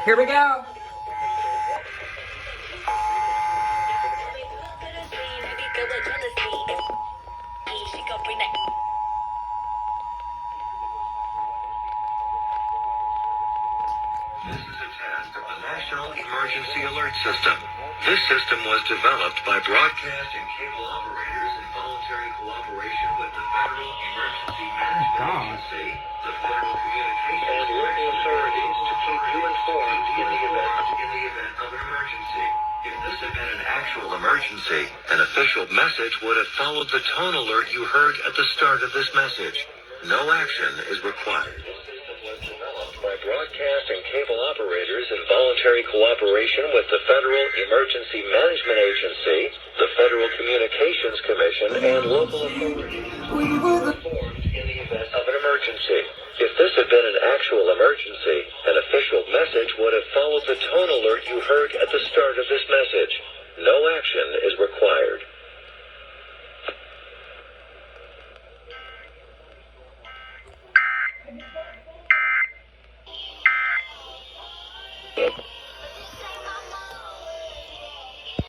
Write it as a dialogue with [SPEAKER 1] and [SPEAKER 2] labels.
[SPEAKER 1] Here we go.
[SPEAKER 2] This is a test of the National Emergency Alert System. This system was developed by broadcast and cable operators in voluntary cooperation with the Federal Emergency Management Agency, the Federal Communications and local authorities to keep you informed in the event of an emergency. If this had been an actual emergency, an official message would have followed the tone alert you heard at the start of this message. No action is required. By broadcast and cable operators in voluntary cooperation with the Federal Emergency Management Agency, the Federal Communications Commission, and local authorities informed in the event of an emergency. If this had been an actual emergency, an official message would have followed the tone alert you heard at the start of this message.